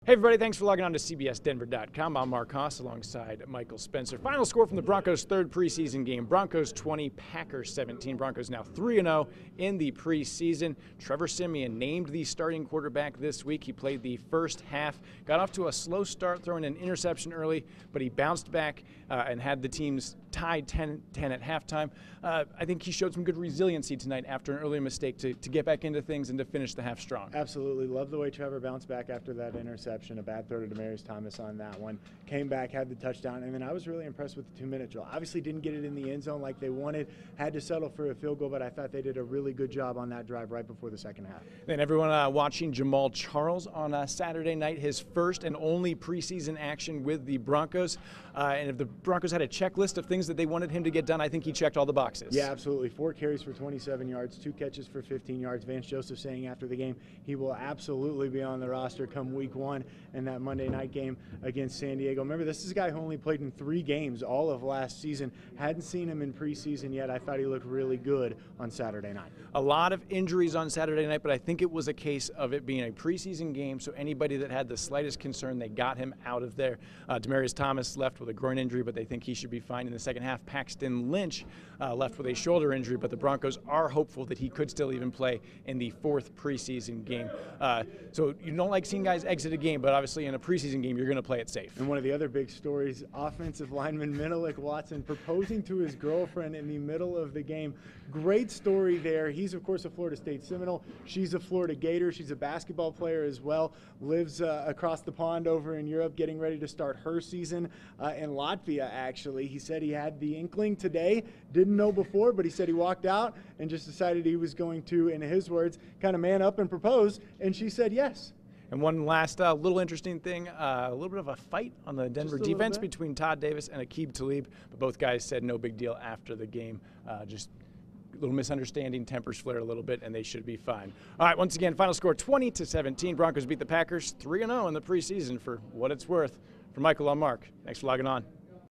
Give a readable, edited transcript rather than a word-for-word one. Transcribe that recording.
Hey everybody, thanks for logging on to CBSDenver.com. I'm Mark Haas alongside Michael Spencer. Final score from the Broncos' third preseason game. Broncos 20, Packers 17. Broncos now 3-0 in the preseason. Trevor Siemian named the starting quarterback this week. He played the first half, got off to a slow start, throwing an interception early, but he bounced back and had the teams tied 10 at halftime. I think he showed some good resiliency tonight after an early mistake to get back into things and to finish the half strong. Absolutely. Love the way Trevor bounced back after that interception. A bad throw to Jamaal Charles on that one. Came back, had the touchdown, and then I was really impressed with the 2-minute drill. Obviously didn't get it in the end zone like they wanted, had to settle for a field goal, but I thought they did a really good job on that drive right before the second half. Then everyone watching Jamaal Charles on Saturday night, his first and only preseason action with the Broncos. And if the Broncos had a checklist of things that they wanted him to get done, I think he checked all the boxes. Yeah, absolutely. 4 carries for 27 yards, 2 catches for 15 yards. Vance Joseph saying after the game he will absolutely be on the roster come week 1 in that Monday night game against San Diego. Remember, this is a guy who only played in 3 games all of last season. Hadn't seen him in preseason yet. I thought he looked really good on Saturday night. A lot of injuries on Saturday night, but I think it was a case of it being a preseason game, so anybody that had the slightest concern, they got him out of there. Demaryius Thomas left with a groin injury, but they think he should be fine in the second half. Paxton Lynch left with a shoulder injury, but the Broncos are hopeful that he could still even play in the 4th preseason game. So you don't like seeing guys exit a game, but obviously in a preseason game, you're going to play it safe. And one of the other big stories, offensive lineman Menelik Watson proposing to his girlfriend in the middle of the game. Great story there. He's, of course, a Florida State Seminole. She's a Florida Gator. She's a basketball player as well. Lives across the pond over in Europe, getting ready to start her season in Latvia, actually. He said he had the inkling today. Didn't know before, but he said he walked out and just decided he was going to, in his words, kind of man up and propose, and she said yes. And one last little interesting thing, a little bit of a fight on the Denver defense between Todd Davis and Aqib Talib, but both guys said no big deal after the game. Just a little misunderstanding, tempers flare a little bit, and they should be fine. All right, once again, final score 20-17. Broncos beat the Packers 3-0 in the preseason for what it's worth. For Michael, I'm Mark. Thanks for logging on.